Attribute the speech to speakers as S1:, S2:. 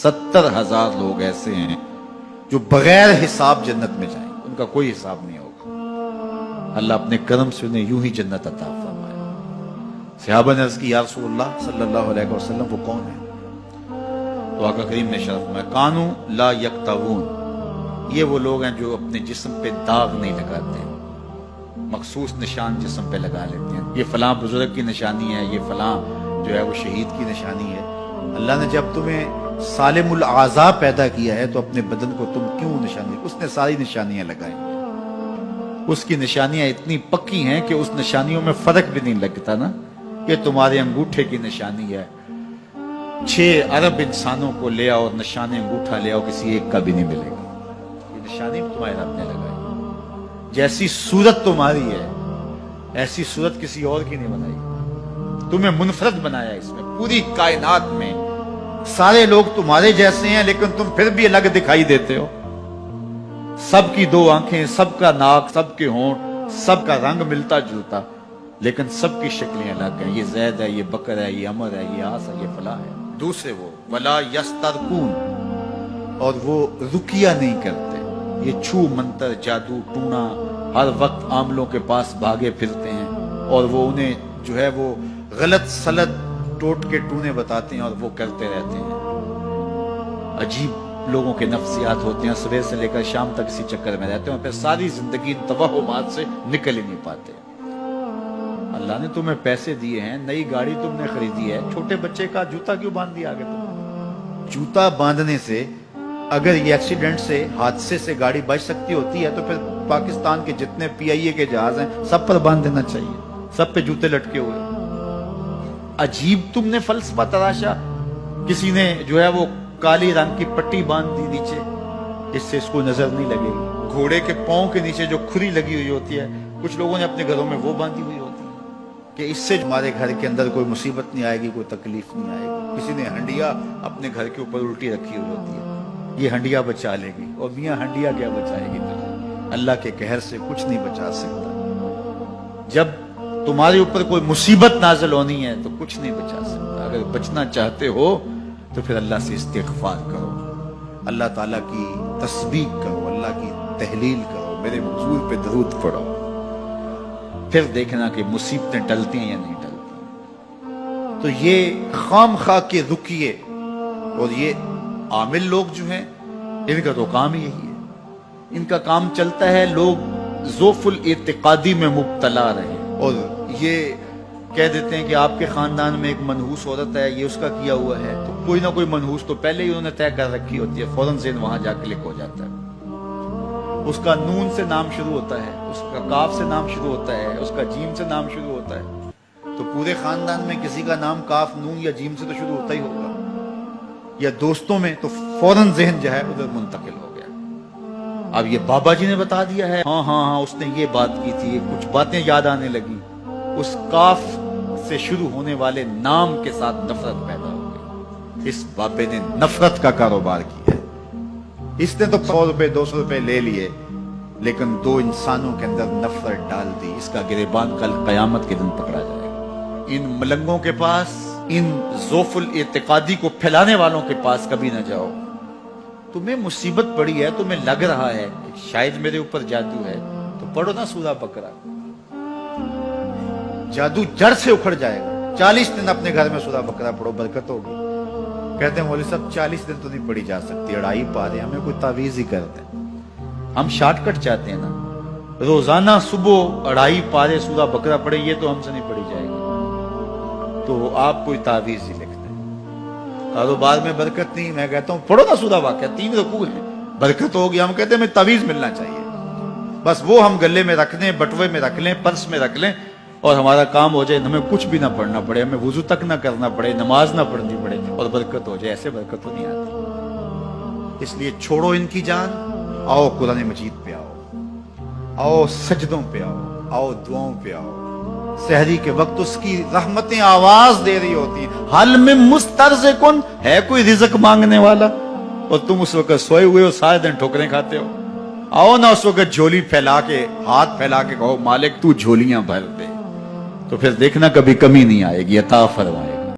S1: 70,000 लोग ऐसे हैं जो बगैर हिसाब जन्नत में जाएंगे, उनका कोई हिसाब नहीं होगा। अल्लाह अपने करम से उन्हें यूं ही जन्नत अता फरमाए। सहाबा ने अर्ज़ की, या रसूलल्लाह सल्लल्लाहु अलैहि वसल्लम वो कौन है? तो आका करीम ने शर्फ में, कानू ला यक्तवून, ये वो लोग हैं जो अपने जिस्म पे दाग नहीं लगाते, मखसूस निशान जिस्म पे लगा लेते हैं। ये फलां बुजुर्ग की निशानी है, ये फलां जो है वो शहीद की निशानी है। अल्लाह ने जब तुम्हें सालिमुल आज़ा पैदा किया है तो अपने बदन को तुम क्यों निशानी, उसने सारी निशानियां लगाई, उसकी निशानियां इतनी पक्की हैं कि उस निशानियों में फर्क भी नहीं लगता ना। ये तुम्हारे अंगूठे की निशानी है, 6 अरब इंसानों को ले आओ, निशान अंगूठा ले आओ, किसी एक का भी नहीं मिलेगा। ये निशानी तुम्हारे रब ने लगाई। जैसी सूरत तुम्हारी है ऐसी सूरत किसी और की नहीं बनाई, तुम्हें मुनफरद बनाया। इसमें पूरी कायनात में सारे लोग तुम्हारे जैसे हैं लेकिन तुम फिर भी अलग दिखाई देते हो। सबकी 2 आंखें, सबका नाक, सबके होंठ, सबका रंग मिलता जुलता, लेकिन सबकी शक्लें अलग हैं। ये जैद है, ये बकर है, ये अमर है, ये आस है, ये फला है। दूसरे वो वला यस्तरकून, और वो रुकिया नहीं करते। ये छू मंतर, जादू टूना, हर वक्त आमलों के पास भागे फिरते हैं और वो उन्हें जो है वो गलत सलत टोट के टूने बताते हैं और वो करते रहते हैं। अजीब लोगों के नफ्सियात होते हैं, सुबह से लेकर शाम तक इसी चक्कर में रहते हैं और फिर सारी जिंदगी तवहुमात से निकल ही नहीं पाते। अल्लाह ने तुम्हें पैसे दिए हैं, नई गाड़ी तुमने खरीदी है, छोटे बच्चे का जूता क्यों बांध दिया आगे तुम? जूता बांधने से अगर ये एक्सीडेंट से, हादसे से गाड़ी बच सकती होती है तो फिर पाकिस्तान के जितने PIA के जहाज हैं सब पर बांध देना चाहिए, सब पे जूते लटके हुए। अजीब तुमने फलसफा तराशा। किसी ने जो है वो काली रंग की पट्टी बांध दी नीचे, इससे इसको नजर नहीं लगेगी। घोड़े के पांव के नीचे जो खुरी लगी हुई होती है, कुछ लोगों ने अपने घरों में वो बांधी हुई होती है कि इससे हमारे घर के अंदर कोई मुसीबत नहीं आएगी, कोई तकलीफ नहीं आएगी। किसी ने हंडिया अपने घर के ऊपर उल्टी रखी हुई होती है, ये हंडिया बचा लेगी। और मियाँ हंडिया क्या बचाएगी तुझे? अल्लाह के कहर से कुछ नहीं बचा सकता। जब तुम्हारे ऊपर कोई मुसीबत नाज़िल होनी है तो कुछ नहीं बचा सकता। अगर बचना चाहते हो तो फिर अल्लाह से इस्तिग़फ़ार करो, अल्लाह ताला की तस्बीह करो, अल्लाह की तहलील करो, मेरे हुजूर पे दरूद पढ़ो, फिर देखना कि मुसीबतें टलती हैं या नहीं टलती। तो ये खामखा के रुकिए, और ये आमिल लोग जो हैं इनका तो काम ही यही है। इनका काम चलता है लोग ज़ोफ़ुल इत्तिक़ादी में मुब्तला रहे और ये कह देते हैं कि आपके खानदान में एक मनहूस औरत है, ये उसका किया हुआ है, तो कोई ना कोई मनहूस तो पहले ही उन्होंने तय कर रखी होती है, फौरन ज़हन वहां जा क्लिक हो जाता है। उसका नून से नाम शुरू होता है, उसका काफ से नाम शुरू होता है, उसका जीम से नाम शुरू होता है, तो पूरे खानदान में किसी का नाम काफ, नून या जीम से तो शुरू होता ही होगा। या दोस्तों में तो फौरन ज़हन जो है उधर मुंतकिल हो गया। अब ये बाबा जी ने बता दिया है, हाँ हाँ हाँ उसने ये बात की थी, कुछ बातें याद आने लगी, उस काफ से शुरू होने वाले नाम के साथ नफरत पैदा हो गई। इस बाबे ने नफरत का कारोबार किया है। इसने तो 100 रुपए 200 रुपए ले लिए, लेकिन 2 इंसानों के अंदर नफरत डाल दी। इसका गिरेबान कल कयामत के दिन पकड़ा जाएगा। इन मलंगों के पास, इन ज़ोफ़ुल इत्तिक़ादी को फैलाने वालों के पास कभी ना जाओ। तुम्हें मुसीबत पड़ी है, तुम्हें लग रहा है कि शायद मेरे ऊपर जादू है, तो पढ़ो ना सूरा बकरा, जादू जड़ से उखड़ जाएगा। 40 दिन अपने घर में सूरा बकरा पढ़ो, बरकत होगी। कहते हैं मौलवी साहब 40 दिन तो नहीं पढ़ी जा सकती, 2.5 पारे, हमें कोई तावीज ही करते हैं। हम शॉर्टकट चाहते हैं ना, रोजाना सुबह 2.5 पारे सूरा बकरा पढ़े, ये तो हमसे नहीं पढ़ी जाएगी, तो आप कोई तावीज ही लिखते हैं। कारोबार में बरकत नहीं, मैं कहता हूं पढ़ो ना सूरा वाक़या, 3 रुकू है, बरकत होगी। हम कहते हैं हमें तावीज मिलना चाहिए, बस वो हम गले में रख लें, बटुए में रख लें, पर्स में रख लें और हमारा काम हो जाए, हमें कुछ भी ना पढ़ना पड़े, हमें वुजू तक ना करना पड़े, नमाज ना पढ़नी पड़े और बरकत हो जाए। ऐसे बरकत तो नहीं आती। इसलिए छोड़ो इनकी जान, आओ कुरान मजीद पे आओ सजदों पे आओ दुआओं पे आओ। सहरी के वक्त उसकी रहमतें आवाज दे रही होती हैं, हल में मुस्तरज़िकुन, है कोई रिज़्क़ मांगने वाला, और तुम उस वक्त सोए हुए हो, सारे दिन ठोकरें खाते हो। आओ ना उस वक्त झोली फैला के, हाथ फैला के कहो मालिक तू झोलियां भर दे, तो फिर देखना कभी कमी नहीं आएगी, अता फरमाएगा।